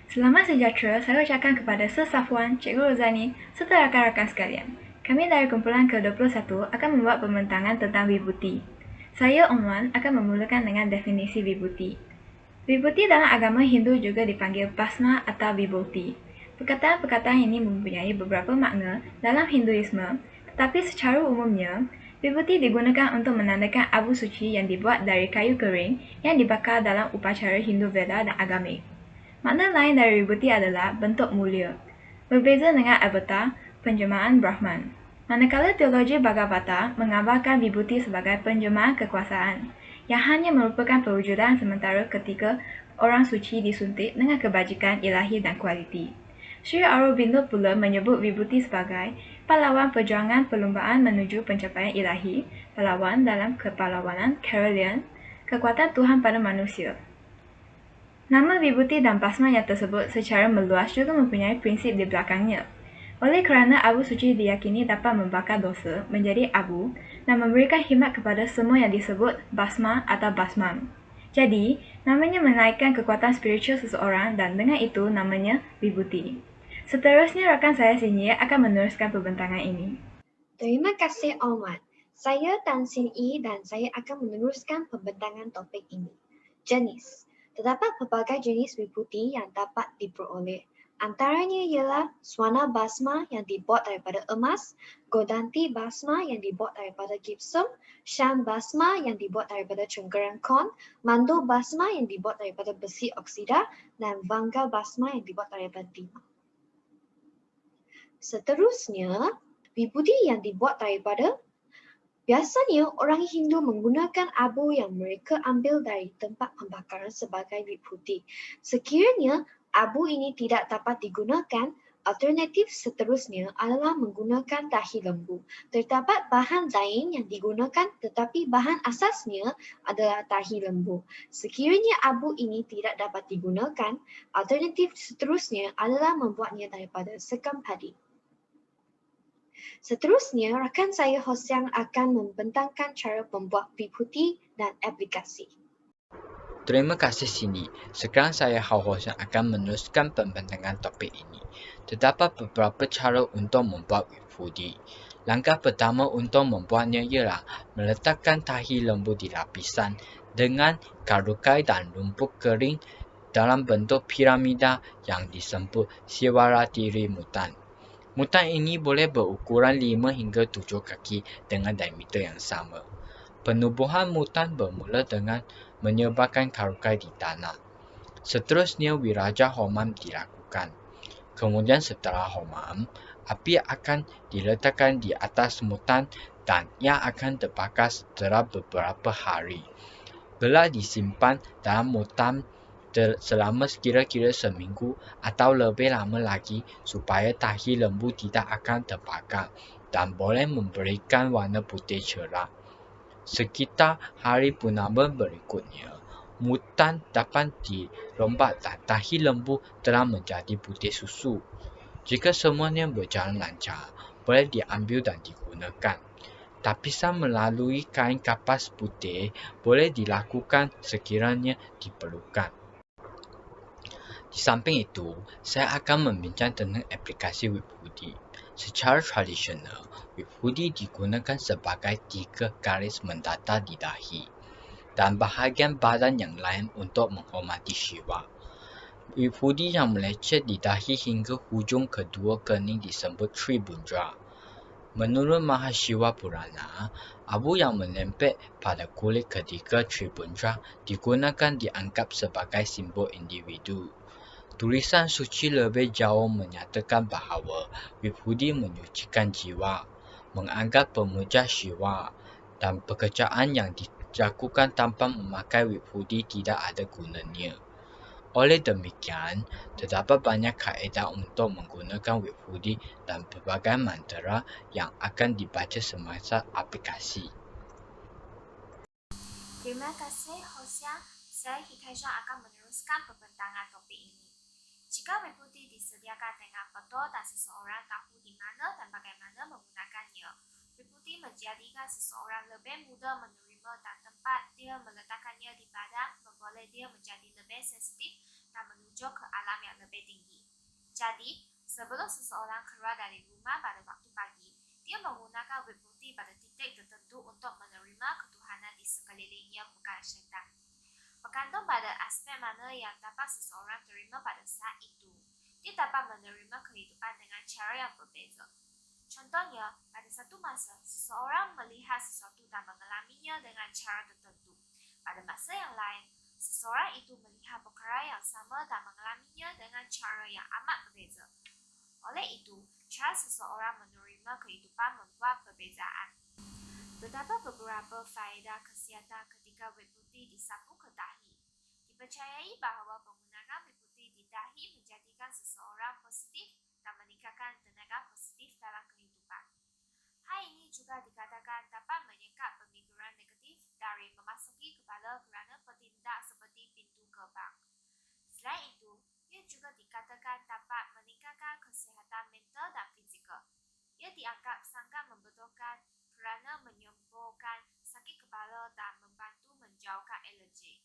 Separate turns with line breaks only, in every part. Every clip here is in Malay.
Selamat sejahtera saya ucapkan kepada Sir Safwan, Cikgu Rozani, serta rakan-rakan sekalian. Kami dari kumpulan ke-21 akan membuat pembentangan tentang vibhuti. Saya, Onwan, akan memulakan dengan definisi vibhuti. Vibhuti dalam agama Hindu juga dipanggil Bhasma atau Vibhuti. Perkataan-perkataan ini mempunyai beberapa makna dalam Hinduisme, tetapi secara umumnya, vibhuti digunakan untuk menandakan abu suci yang dibuat dari kayu kering yang dibakar dalam upacara Hindu Veda dan agamik. Makna lain dari vibhuti adalah bentuk mulia, berbeza dengan avatar, penjelmaan Brahman. Manakala teologi Bhagavata mengambarkan vibhuti sebagai penjelmaan kekuasaan, yang hanya merupakan perwujudan sementara ketika orang suci disuntik dengan kebajikan ilahi dan kualiti. Sri Aurobindo pula menyebut vibhuti sebagai pahlawan perjuangan perlombaan menuju pencapaian ilahi, pahlawan dalam kepahlawanan Keralian, kekuatan Tuhan pada manusia. Nama vibhuti dan bhasma yang tersebut secara meluas juga mempunyai prinsip di belakangnya. Oleh kerana abu suci diyakini dapat membakar dosa menjadi abu dan memberikan khidmat kepada semua yang disebut bhasma atau bhasmam. Jadi, namanya menaikkan kekuatan spiritual seseorang dan dengan itu namanya vibhuti. Seterusnya rakan saya sini akan meneruskan pembentangan ini.
Terima kasih Onwan. Saya Tan Sin Yi dan saya akan meneruskan pembentangan topik ini. Jenis. Terdapat pelbagai jenis vibhuti yang dapat diperoleh. Antaranya ialah Swana Bhasma yang dibuat daripada emas, Godanti Bhasma yang dibuat daripada gipsum, Sham Bhasma yang dibuat daripada cengkeram kon, Mando Bhasma yang dibuat daripada besi oksida, dan Vanga Bhasma yang dibuat daripada timah. Seterusnya, vibhuti yang dibuat daripada biasanya orang Hindu menggunakan abu yang mereka ambil dari tempat pembakaran sebagai vibhuti. Sekiranya abu ini tidak dapat digunakan, alternatif seterusnya adalah menggunakan tahi lembu. Terdapat bahan lain yang digunakan tetapi bahan asasnya adalah tahi lembu. Sekiranya abu ini tidak dapat digunakan, alternatif seterusnya adalah membuatnya daripada sekam padi. Seterusnya, rakan saya Hosiang akan membentangkan cara membuat vibhuti dan aplikasi.
Terima kasih Cindy. Sekarang saya Hosiang akan meneruskan pembentangan topik ini. Terdapat beberapa cara untuk membuat vibhuti. Langkah pertama untuk membuatnya ialah meletakkan tahi lembu di lapisan dengan karukai dan rumput kering dalam bentuk piramida yang disebut Sivaratiri Mutan. Mutan ini boleh berukuran 5 hingga 7 kaki dengan diameter yang sama. Penubuhan mutan bermula dengan menyebarkan karukai di tanah. Seterusnya wiraja homam dilakukan. Kemudian setelah homam, api akan diletakkan di atas mutan dan ia akan terbakar setelah beberapa hari. Gelak disimpan dalam mutan selama kira-kira seminggu atau lebih lama lagi supaya tahi lembu tidak akan terbakar dan boleh memberikan warna putih cerah. Sekitar hari purnama berikutnya, mutan dapat dirompak dan tahi lembu telah menjadi putih susu. Jika semuanya berjalan lancar, boleh diambil dan digunakan. Tapisan melalui kain kapas putih boleh dilakukan sekiranya diperlukan. Di samping itu, saya akan membincang tentang aplikasi vibhuti. Secara tradisional, vibhuti digunakan sebagai 3 garis mendata di dahi dan bahagian badan yang lain untuk menghormati Shiva. Vibhuti yang melecet di dahi hingga hujung kedua kening disebut Tribundra. Menurut Mahashiva Purana, abu yang menempel pada kulit ketiga Tribundra digunakan dianggap sebagai simbol individu. Tulisan suci lebih jauh menyatakan bahawa vibhuti menyucikan jiwa, menganggap pemuja Shiva, dan pekerjaan yang dilakukan tanpa memakai vibhuti tidak ada gunanya. Oleh demikian, terdapat banyak kaedah untuk menggunakan vibhuti dan pelbagai mantra yang akan dibaca semasa aplikasi.
Terima kasih Hosiang. Saya Hikaisha akan meneruskan pembentangan topik ini. Jika vibhuti disediakan dengan betul dan seseorang tahu di mana dan bagaimana menggunakannya, vibhuti menjadikan seseorang lebih mudah menerima dan tempat dia meletakkannya di badan memboleh dia menjadi lebih sensitif dan menuju ke alam yang lebih Jadi, sebelum seseorang keluar dari rumah pada waktu pagi, dia menggunakan wibuti pada titik tertentu untuk menerima ketuhanan di sekelilingnya, bukan syaitan. Bergantung pada aspek mana yang dapat seseorang terima pada saat itu, dia dapat menerima kehidupan dengan cara yang berbeza. Contohnya, pada satu masa, seseorang melihat sesuatu dan mengalaminya dengan cara tertentu. Pada masa yang lain, seseorang itu melihat perkara yang sama dan mengalaminya dengan cara yang amat berbeza. Oleh itu, cara seseorang menerima kehidupan membuat perbezaan. Terdapat beberapa faedah kesihatan ketika wibuti disapu ke dahi. Dipercayai bahawa penggunaan wibuti di dahi menjadikan seseorang positif dan meningkatkan tenaga positif dalam kehidupan. Hal ini juga dikatakan dapat menyekat pemikiran negatif dari memasuki kepala kerana bertindak seperti pintu gerbang. Selain itu, ia juga dikatakan dapat meningkatkan kesihatan mental dan fizikal. Ia dianggap sangat membetulkan kerana menyembuhkan sakit kepala dan membantu menjauhkan alergi.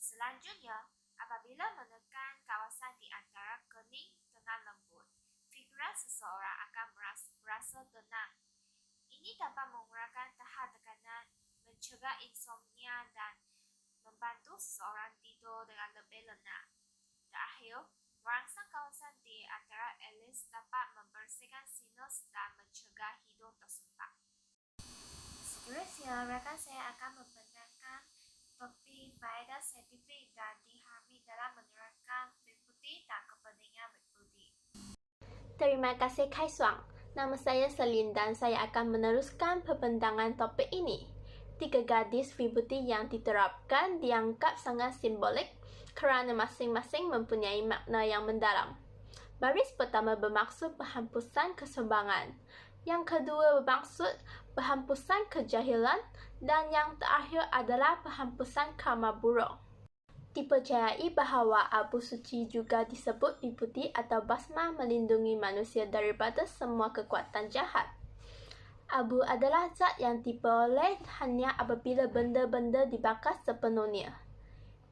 Selanjutnya, apabila menekan kawasan di antara kening dengan lembut, fikiran seseorang akan merasa tenang. Ini dapat mengurangkan tahap tekanan, mencegah insomnia dan membantu seseorang tidur dengan lebih lenang. Terakhir, merangsang kawasan di antara alis dapat membersihkan sinus dan mencegah hidung tersumbat. Seterusnya, rakan saya akan membentangkan topik faedah saintifik dan dihami dalam menerangkan wibuti dan kepentingan wibuti.
Terima kasih Kai Suang. Nama saya Selin dan saya akan meneruskan pembentangan topik ini. 3 gadis wibuti yang diterapkan dianggap sangat simbolik kerana masing-masing mempunyai makna yang mendalam. Baris pertama bermaksud penghapusan kesombongan. Yang kedua bermaksud penghapusan kejahilan dan yang terakhir adalah penghapusan karma buruk. Dipercayai bahawa abu suci juga disebut wibuti atau basma melindungi manusia daripada semua kekuatan jahat. Abu adalah zat yang diperoleh hanya apabila benda-benda dibakar sepenuhnya.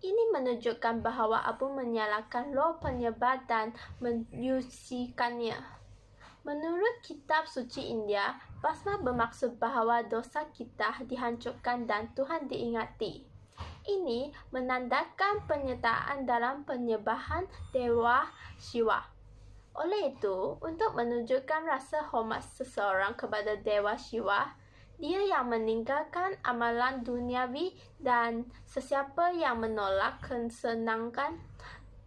Ini menunjukkan bahawa abu menyalakan roh penyebar dan menyucikannya. Menurut kitab suci India, basma bermaksud bahawa dosa kita dihancurkan dan Tuhan diingati. Ini menandakan penyertaan dalam penyembahan Dewa Shiva. Oleh itu, untuk menunjukkan rasa hormat seseorang kepada Dewa Shiva, dia yang meninggalkan amalan duniawi dan sesiapa yang menolak kesenangan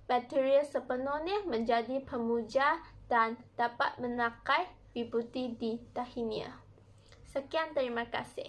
material sepenuhnya menjadi pemuja dan dapat menakai wibuti di dahinya. Sekian, terima kasih.